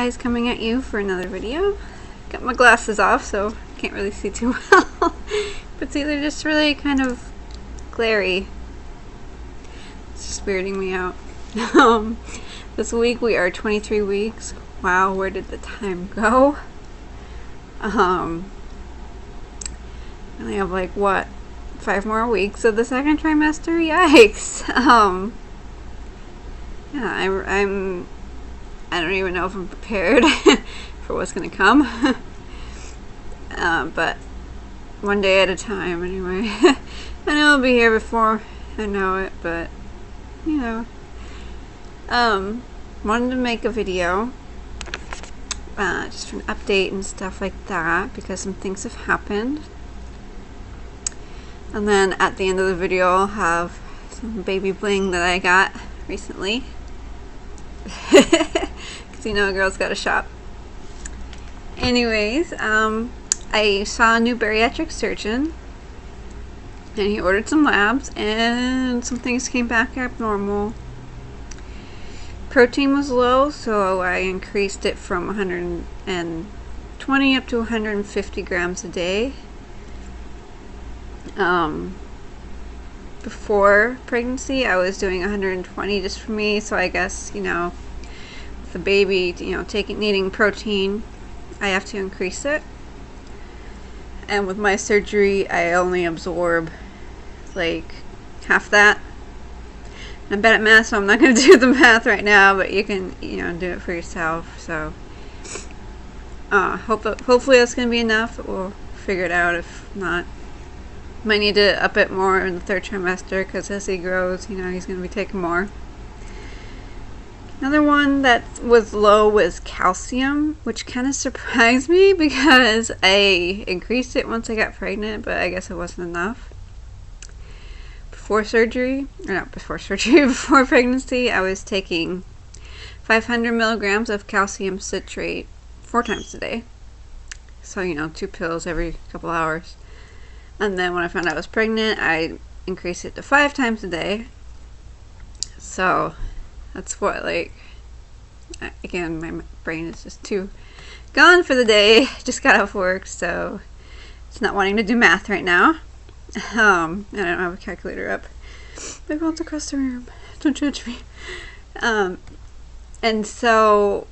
guys, coming at you for another video. Got my glasses off, so can't really see too well. But see, they're just really kind of glary. It's just weirding me out. This week we are 23 weeks. Wow, where did the time go? I only have like, what, 5 more weeks of the second trimester? Yikes! Yeah, I don't even know if I'm prepared for what's gonna come. But one day at a time, anyway. I know I'll be here before I know it, but you know. Wanted to make a video, just for an update and stuff like that, because some things have happened. And then at the end of the video, I'll have some baby bling that I got recently. Because you know a girl's got to shop. Anyways, I saw a new bariatric surgeon, and he ordered some labs, and some things came back abnormal. Protein was low, so I increased it from 120 up to 150 grams a day. Before pregnancy, I was doing 120 just for me, so I guess, you know, with the baby, you know, needing protein, I have to increase it. And with my surgery, I only absorb like half that. I'm bad at math, so I'm not going to do the math right now, but you can, you know, do it for yourself. So hopefully that's going to be enough. We'll figure it out. If not, might need to up it more in the third trimester, because as he grows, you know, he's going to be taking more. Another one that was low was calcium, which kind of surprised me because I increased it once I got pregnant, but I guess it wasn't enough. Before pregnancy, I was taking 500 milligrams of calcium citrate 4 times a day. So, you know, 2 pills every couple hours. And then when I found out I was pregnant, I increased it to 5 times a day. So that's what, like, again, my brain is just too gone for the day. Just got off work, so it's not wanting to do math right now. I don't have a calculator up. My phone's across the room. Don't judge me. And so,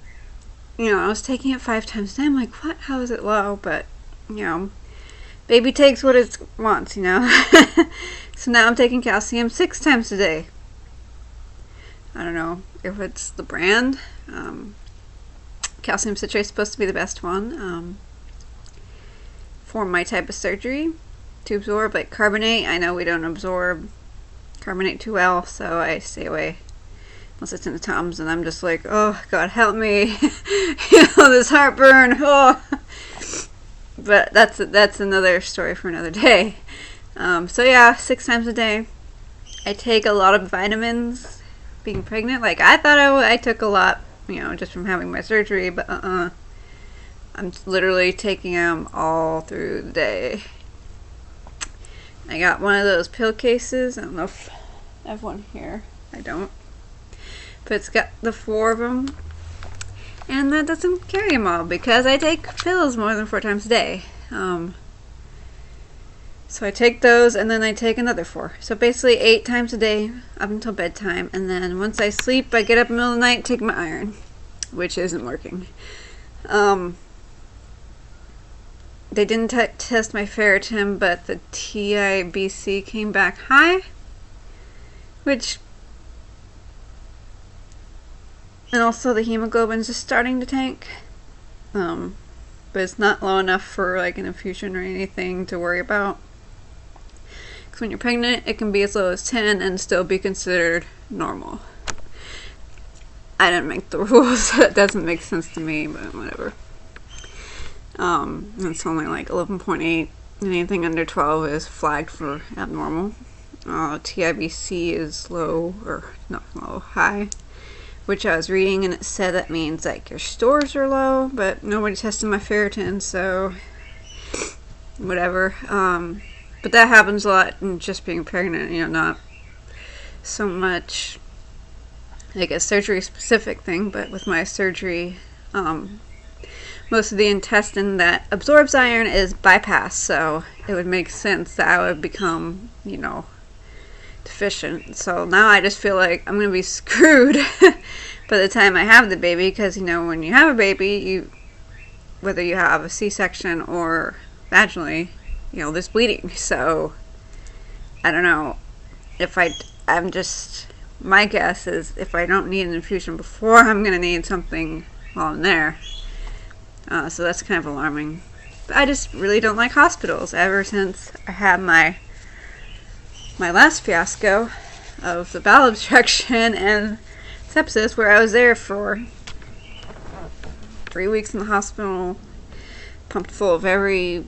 you know, I was taking it 5 times a day. I'm like, what? How is it low? But, you know, baby takes what it wants, you know. So now I'm taking calcium 6 times a day. I don't know if it's the brand. Calcium citrate is supposed to be the best one for my type of surgery to absorb. Like carbonate, I know we don't absorb carbonate too well, so I stay away unless it's in the Tums, and I'm just like, oh God, help me. You know, this heartburn. Oh. But that's another story for another day. So yeah, 6 times a day. I take a lot of vitamins being pregnant. Like, I thought I took a lot, you know, just from having my surgery, but I'm literally taking them all through the day. I got one of those pill cases. I don't know if I have one here. I don't. But it's got the 4 of them. And that doesn't carry them all because I take pills more than 4 times a day. So I take those, and then I take another 4. So basically 8 times a day up until bedtime. And then once I sleep, I get up in the middle of the night, take my iron, which isn't working. They didn't test my ferritin, but the TIBC came back high, which, and also the hemoglobin's just starting to tank, but it's not low enough for like an infusion or anything to worry about. Because when you're pregnant, it can be as low as 10 and still be considered normal. I didn't make the rules. That doesn't make sense to me, but whatever. It's only like 11.8, and anything under 12 is flagged for abnormal. TIBC is low, or not low, high, which I was reading, and it said that means like your stores are low, but nobody tested my ferritin, so whatever. But that happens a lot in just being pregnant, you know, not so much like a surgery specific thing, but with my surgery, Most of the intestine that absorbs iron is bypassed, so it would make sense that I would become, deficient. So now I just feel like I'm going to be screwed by the time I have the baby, because, when you have a baby, whether you have a C-section or vaginally, there's bleeding. So I don't know if my guess is if I don't need an infusion before, I'm going to need something while I'm there. So that's kind of alarming. But I just really don't like hospitals. Ever since I had my last fiasco of the bowel obstruction and sepsis, where I was there for 3 weeks in the hospital, pumped full of every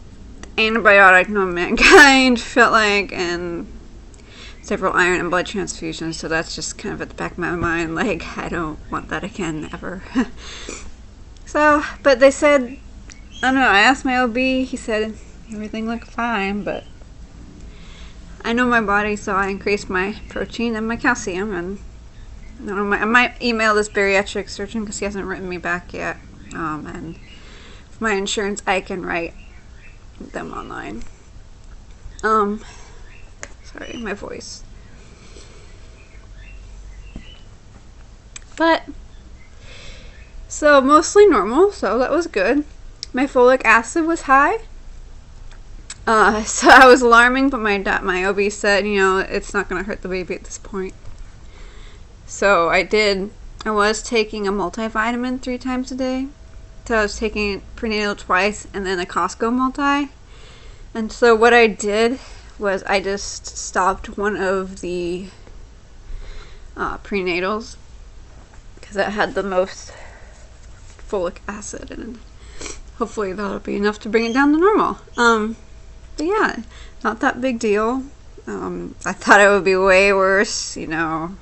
antibiotic known to mankind, felt like, and several iron and blood transfusions. So that's just kind of at the back of my mind, like, I don't want that again, ever. So, but they said, I don't know, I asked my OB, he said everything looked fine, but I know my body, so I increased my protein and my calcium, and I might email this bariatric surgeon because he hasn't written me back yet, and for my insurance, I can write them online. Sorry, my voice. But so mostly normal, so that was good. My folic acid was high, so I was alarming, but my OB said, it's not going to hurt the baby at this point. So I was taking a multivitamin 3 times a day. So I was taking prenatal twice and then a Costco multi. And so what I did was I just stopped one of the prenatals because it had the most folic acid, and hopefully that'll be enough to bring it down to normal. But yeah, not that big deal. I thought it would be way worse, and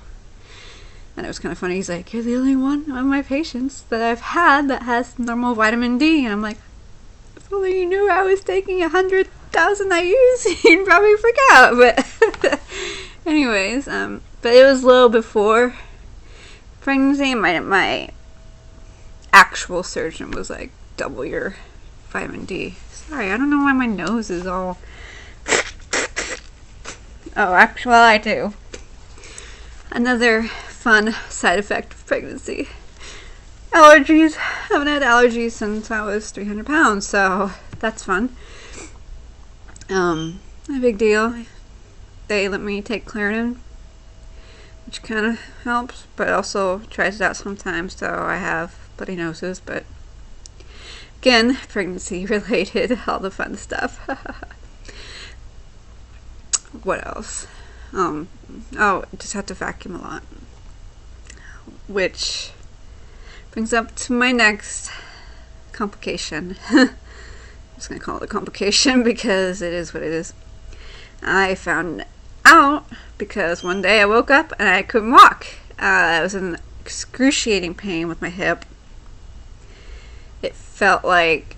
it was kind of funny. He's like, you're the only one of my patients that I've had that has normal vitamin D, and I'm like, if only you knew I was taking 100,000 IUs, you'd probably freak out. But anyways, but it was low before pregnancy. My actual surgeon was like, double your vitamin D. Sorry, I don't know why my nose is all... well, I do. Another fun side effect of pregnancy. Allergies. I haven't had allergies since I was 300 pounds, so that's fun. A big deal. They let me take Claritin, which kind of helps, but also tries it out sometimes, so I have bloody noses, but again, pregnancy related, all the fun stuff. What else? Just have to vacuum a lot, which brings up to my next complication. I'm just gonna call it a complication because it is what it is. I found out because one day I woke up and I couldn't walk. I was in excruciating pain with my hip. It felt like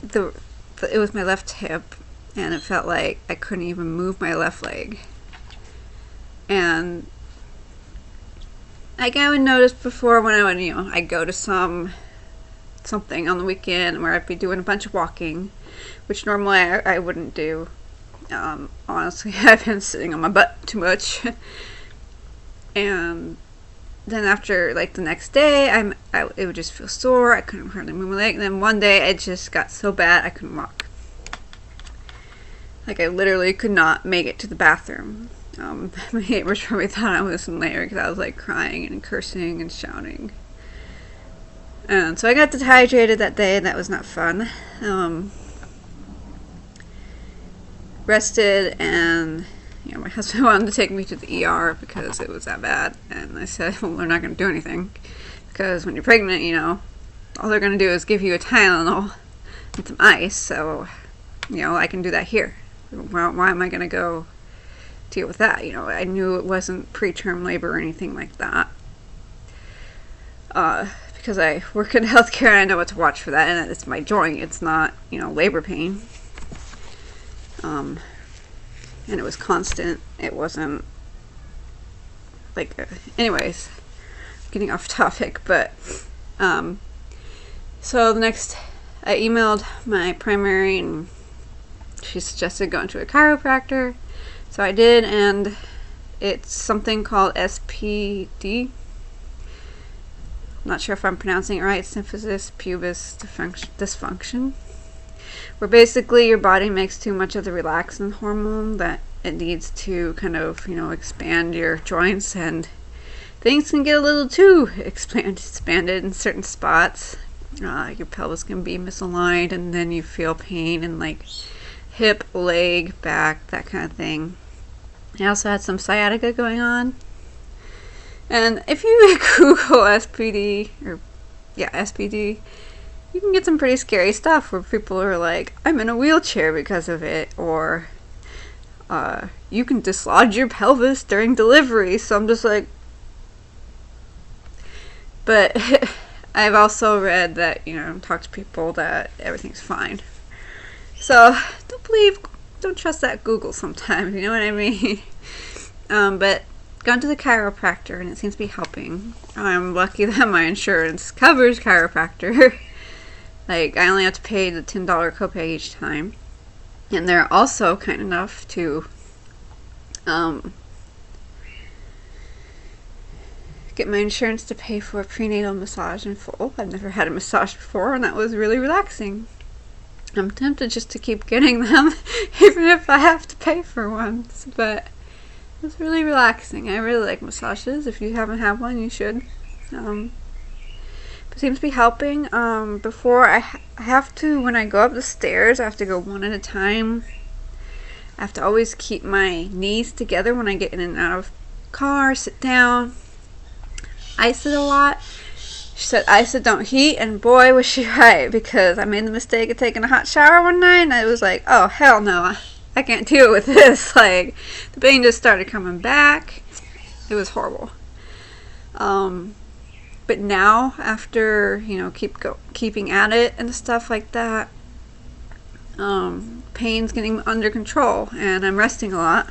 it was my left hip, and it felt like I couldn't even move my left leg. And like I would notice before when I would, I'd go to something on the weekend where I'd be doing a bunch of walking, which normally I wouldn't do. Honestly, I've been sitting on my butt too much. And then after, like, the next day, it would just feel sore. I couldn't hardly move my leg. And then one day, it just got so bad, I couldn't walk. Like, I literally could not make it to the bathroom. My neighbors probably thought I was in labor because I was, like, crying and cursing and shouting. And so I got dehydrated that day, and that was not fun. Rested, and my husband wanted to take me to the ER because it was that bad, and I said, well, they're not going to do anything because when you're pregnant, all they're going to do is give you a Tylenol and some ice, so I can do that here. Why am I going to go deal with that? I knew it wasn't preterm labor or anything like that, because I work in healthcare and I know what to watch for that, and it's my joint, it's not labor pain. And it was constant. It wasn't like, anyways, getting off topic, but So the next, I emailed my primary and she suggested going to a chiropractor. So I did, and it's something called SPD. I'm not sure if I'm pronouncing it right. Symphysis pubis dysfunction. Where basically your body makes too much of the relaxin hormone that it needs to kind of, expand your joints, and things can get a little too expanded in certain spots. Your pelvis can be misaligned, and then you feel pain in like hip, leg, back, that kind of thing. I also had some sciatica going on. And if you Google SPD, you can get some pretty scary stuff where people are like, I'm in a wheelchair because of it, or you can dislodge your pelvis during delivery. So I'm just like, but I've also read that, talk to people that everything's fine. So don't trust that Google sometimes, you know what I mean? But gone to the chiropractor and it seems to be helping. I'm lucky that my insurance covers chiropractor. Like, I only have to pay the $10 copay each time. And they're also kind enough to get my insurance to pay for a prenatal massage in full. I've never had a massage before, and that was really relaxing. I'm tempted just to keep getting them, even if I have to pay for one. But it was really relaxing. I really like massages. If you haven't had one, you should. It seems to be helping. Before I have to, when I go up the stairs, I have to go one at a time. I have to always keep my knees together when I get in and out of the car, sit down. Ice it a lot. She said ice it, don't heat, and boy was she right, because I made the mistake of taking a hot shower one night and I was like, oh hell no, I can't deal with this. Like, the pain just started coming back. It was horrible. But now, after keeping at it and stuff like that, pain's getting under control, and I'm resting a lot.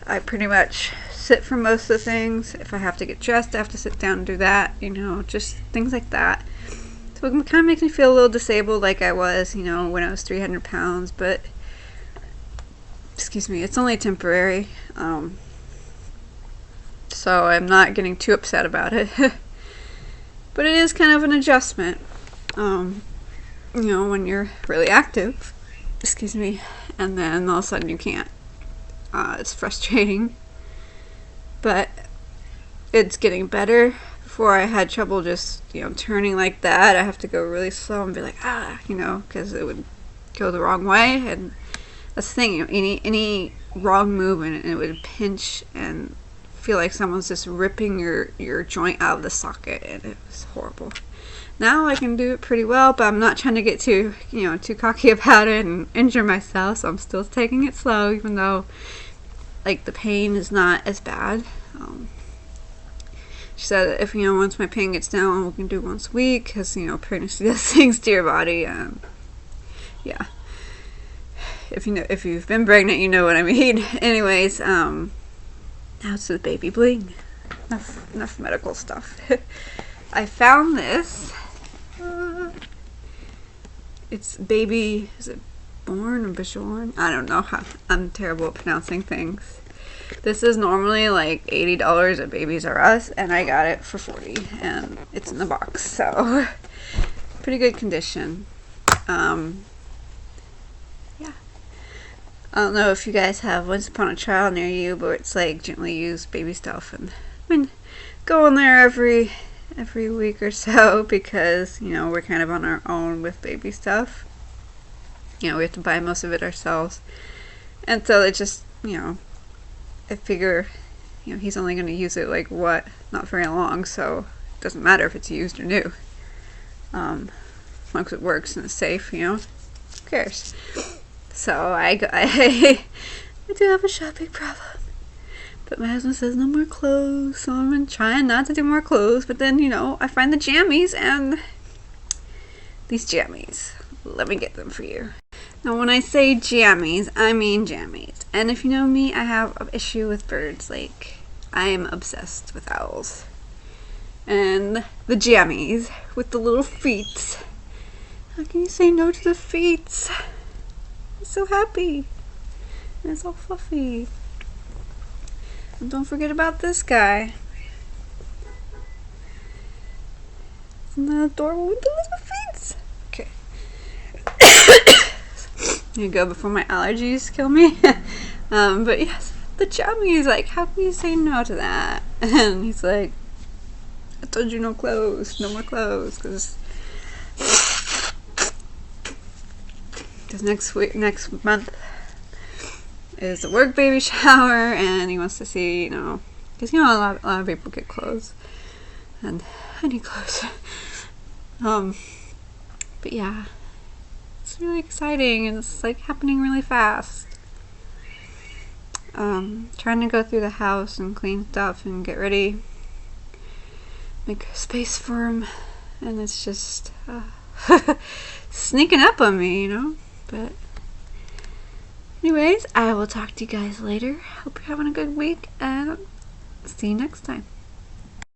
I pretty much sit for most of the things. If I have to get dressed, I have to sit down and do that, just things like that. So it kind of makes me feel a little disabled, like I was, when I was 300 pounds, but excuse me, it's only temporary. So I'm not getting too upset about it. But it is kind of an adjustment, when you're really active, excuse me, and then all of a sudden you can't. It's frustrating, but it's getting better. Before I had trouble just, turning like that. I have to go really slow and be like, because it would go the wrong way. And that's the thing, any wrong movement, and it would pinch and feel like someone's just ripping your joint out of the socket, and it was horrible. Now I can do it pretty well, but I'm not trying to get too cocky about it and injure myself, so I'm still taking it slow, even though, like, the pain is not as bad. She said that if, once my pain gets down, we can do once a week, because, pregnancy does things to your body, and yeah. If you've been pregnant, you know what I mean. Anyways, now to the baby bling. Enough medical stuff. I found this. It's baby, is it born or Bajorn? I don't know. I'm terrible at pronouncing things. This is normally like $80 at Babies R Us, and I got it for $40, and it's in the box, so pretty good condition. Yeah. I don't know if you guys have Once Upon a Child near you, but it's like gently used baby stuff, and I've been going there every week or so, because we're kind of on our own with baby stuff. We have to buy most of it ourselves, and so it just I figure he's only going to use it not very long, so it doesn't matter if it's used or new, as long as it works and it's safe. Who cares? So I do have a shopping problem. But my husband says no more clothes, so I've been trying not to do more clothes. But then, I find the jammies, and these jammies, let me get them for you. Now, when I say jammies, I mean jammies. And if you know me, I have an issue with birds. Like, I am obsessed with owls. And the jammies with the little feet. How can you say no to the feet? He's so happy. And it's all fluffy. And don't forget about this guy. Isn't that adorable with the little feet? Okay. Here you go before my allergies kill me. But yes, the jammies, like, how can you say no to that? And he's like, I told you no clothes, no more clothes, because next month is the work baby shower, and he wants to see, because a lot of people get clothes, and I need clothes. But yeah, it's really exciting, and it's like happening really fast. Trying to go through the house and clean stuff and get ready, make space for him, and it's just sneaking up on me, but anyways, I will talk to you guys later. Hope you're having a good week, and see you next time.